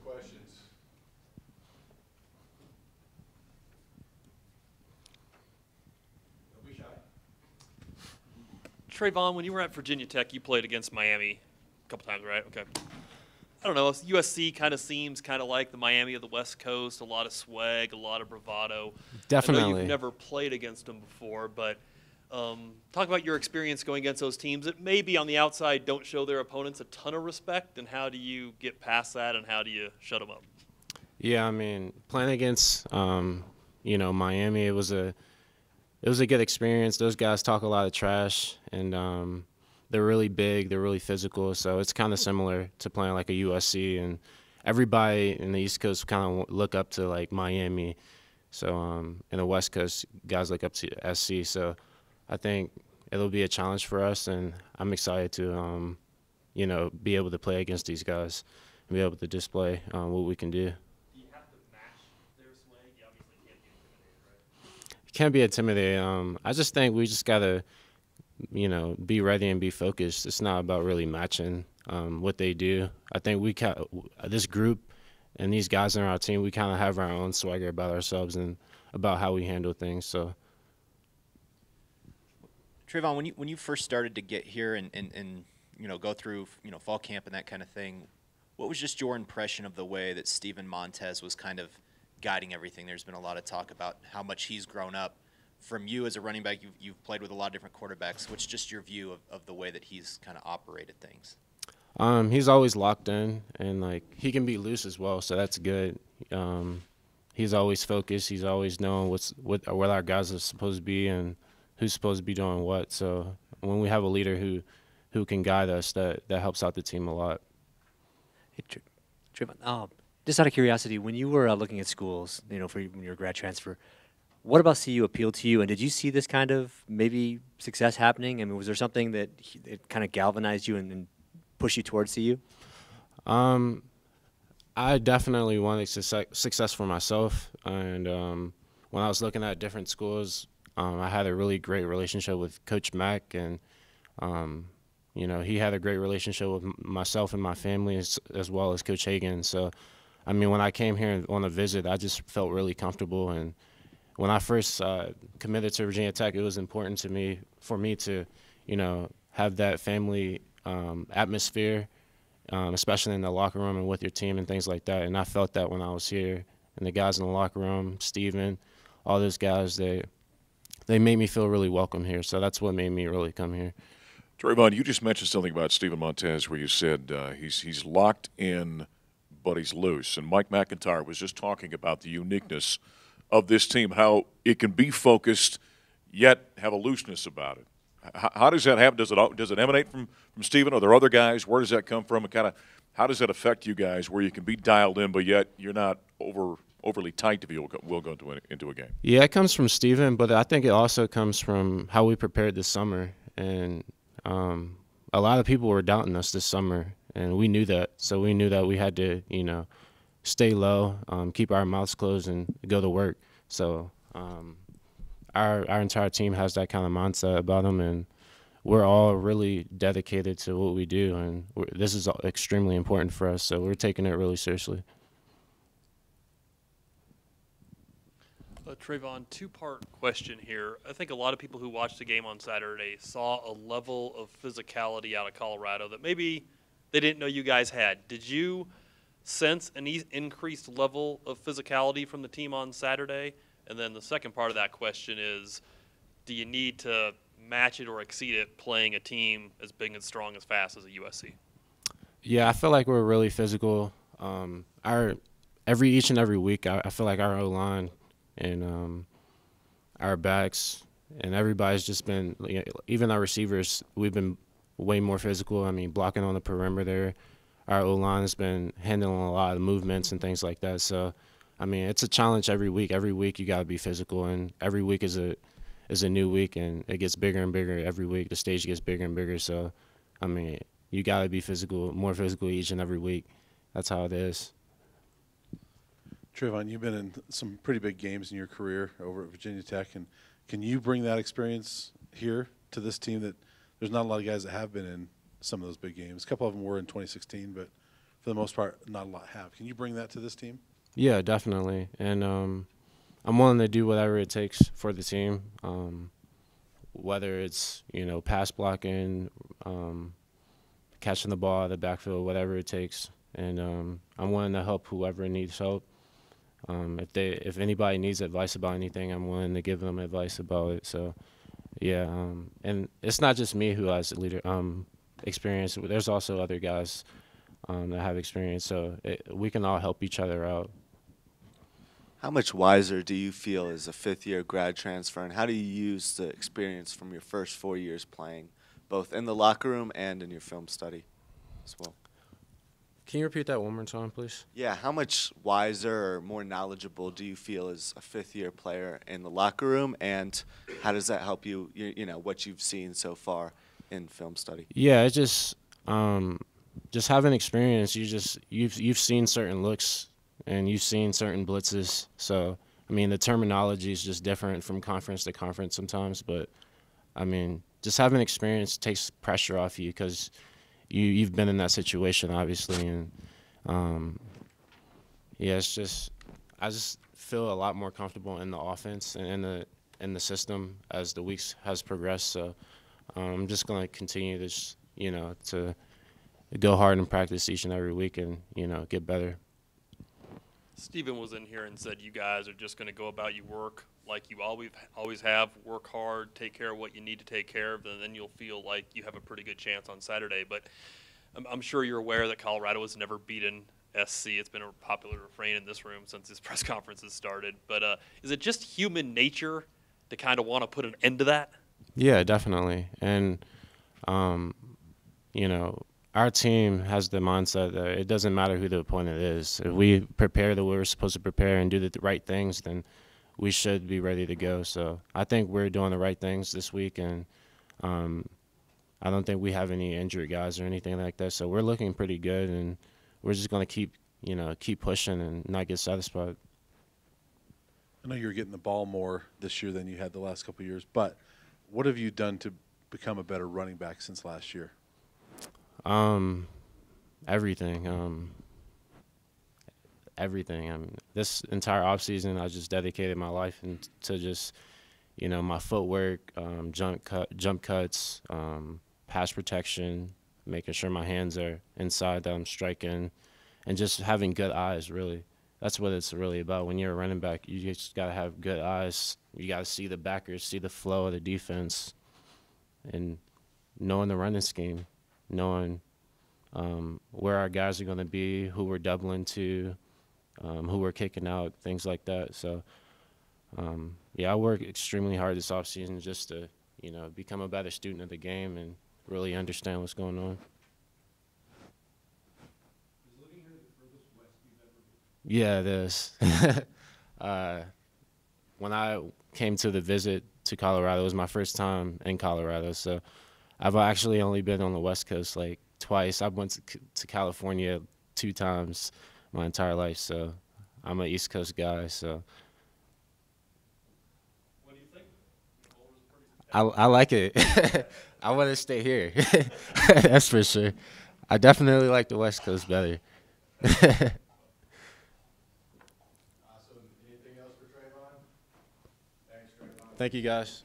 questions? Don't be shy. Travon, when you were at Virginia Tech, you played against Miami a couple times, right? Okay. I don't know. USC kind of seems kind of like the Miami of the West Coast. A lot of swag, a lot of bravado. Definitely. I know you've never played against them before, but talk about your experience going against those teams that maybe on the outside don't show their opponents a ton of respect, and how do you get past that, and how do you shut them up? Yeah, I mean, playing against Miami, it was a good experience. Those guys talk a lot of trash, and they're really big, they're really physical. So it's kind of similar to playing like a USC, and everybody in the East Coast kind of look up to like Miami. So in the West Coast, guys look up to SC. So I think it'll be a challenge for us, and I'm excited to be able to play against these guys and be able to display what we can do. Do you have to match their swag? You obviously can't be intimidated, right? Can't be intimidated. I just think we just gotta, be ready and be focused. It's not about really matching what they do. I think this group and these guys on our team, we kind of have our own swagger about ourselves and about how we handle things. So, Travon, when you first started to get here and go through fall camp and that kind of thing, what was just your impression of the way that Steven Montez was kind of guiding everything? There's been a lot of talk about how much he's grown up. From you as a running back, you've played with a lot of different quarterbacks. What's just your view of the way that he's kind of operated things? He's always locked in, and like he can be loose as well, so that's good. He's always focused. He's always knowing what our guys are supposed to be and who's supposed to be doing what. So when we have a leader who can guide us, that helps out the team a lot. Hey, Travon, just out of curiosity, when you were looking at schools, for when your grad transfer, what about CU appealed to you, and did you see this kind of maybe success happening? I mean, was there something that it kind of galvanized you and pushed you towards CU? I definitely wanted success for myself, and when I was looking at different schools, I had a really great relationship with Coach Mack, and he had a great relationship with myself and my family as well as Coach Hagan. So, I mean, when I came here on a visit, I just felt really comfortable. And when I first committed to Virginia Tech, it was important for me to, have that family atmosphere, especially in the locker room and with your team and things like that. And I felt that when I was here. And the guys in the locker room, Steven, all those guys, they made me feel really welcome here. So that's what made me really come here. Travon, you just mentioned something about Steven Montez where you said he's locked in, but he's loose. And Mike McIntyre was just talking about the uniqueness of this team, how it can be focused yet have a looseness about it. How does that happen? Does it emanate from Steven? Are there other guys? Where does that come from? And kind of how does that affect you guys where you can be dialed in, but yet you're not overly tight if you will go into a game? Yeah, it comes from Steven, but I think it also comes from how we prepared this summer. And a lot of people were doubting us this summer, and we knew that. So we knew that we had to, stay low, keep our mouths closed, and go to work. So our entire team has that kind of mindset about them, and we're all really dedicated to what we do, and this is extremely important for us. So we're taking it really seriously. Travon, two-part question here. I think a lot of people who watched the game on Saturday saw a level of physicality out of Colorado that maybe they didn't know you guys had. Did you sense an increased level of physicality from the team on Saturday? And then the second part of that question is, do you need to match it or exceed it playing a team as big and strong as fast as a USC? Yeah, I feel like we're really physical. Each and every week, I feel like our O-line and our backs and everybody's just been, even our receivers, we've been way more physical. I mean, blocking on the perimeter, our O-line has been handling a lot of movements and things like that. So, I mean, it's a challenge every week. Every week you got to be physical, and every week is a new week, and it gets bigger and bigger every week. The stage gets bigger and bigger. So, I mean, you got to be physical, more physical each and every week. That's how it is. Travon, you've been in some pretty big games in your career over at Virginia Tech, and can you bring that experience here to this team that there's not a lot of guys that have been in some of those big games? A couple of them were in 2016, but for the most part, not a lot have. Can you bring that to this team? Yeah, definitely. And I'm willing to do whatever it takes for the team, whether it's, pass blocking, catching the ball out of the backfield, whatever it takes. And I'm willing to help whoever needs help. If anybody needs advice about anything, I'm willing to give them advice about it. So, yeah, and it's not just me who has leader experience. There's also other guys that have experience. So we can all help each other out. How much wiser do you feel as a fifth-year grad transfer, and how do you use the experience from your first 4 years playing, both in the locker room and in your film study as well? Can you repeat that one more time, please? Yeah, how much wiser or more knowledgeable do you feel as a fifth-year player in the locker room, and how does that help you, what you've seen so far in film study? Yeah, it's just having experience. You've seen certain looks and you've seen certain blitzes. So I mean, the terminology is just different from conference to conference sometimes. But I mean, just having experience takes pressure off you because you've been in that situation, obviously, and yeah, it's just I just feel a lot more comfortable in the offense and in the system as the weeks has progressed. So I'm just going to continue this, to go hard and practice each and every week and get better. Stephen was in here and said you guys are just going to go about your work like you always have, work hard, take care of what you need to take care of, and then you'll feel like you have a pretty good chance on Saturday. But I'm sure you're aware that Colorado has never beaten SC. It's been a popular refrain in this room since this press conference has started. But is it just human nature to kind of want to put an end to that? Yeah, definitely. And, our team has the mindset that it doesn't matter who the opponent is. If we prepare the way we're supposed to prepare and do the right things, then we should be ready to go. So I think we're doing the right things this week, and I don't think we have any injured guys or anything like that. So we're looking pretty good, and we're just going to keep pushing and not get satisfied. I know you're getting the ball more this year than you had the last couple of years, but what have you done to become a better running back since last year? Everything. Everything. This entire offseason, I just dedicated my life to just, my footwork, jump cuts, pass protection, making sure my hands are inside that I'm striking, and just having good eyes, really. That's what it's really about. When you're a running back, you just got to have good eyes. You got to see the backers, see the flow of the defense, and knowing the running scheme, knowing where our guys are going to be, who we're doubling to, who we're kicking out, things like that. So, I work extremely hard this offseason just to, become a better student of the game and really understand what's going on. Yeah, it is. When I came to the visit to Colorado, it was my first time in Colorado. So I've actually only been on the West Coast like twice. I went to California 2 times my entire life. So I'm an East Coast guy. So What do you think? I like it. I want to stay here. That's for sure. I definitely like the West Coast better. Thank you, guys.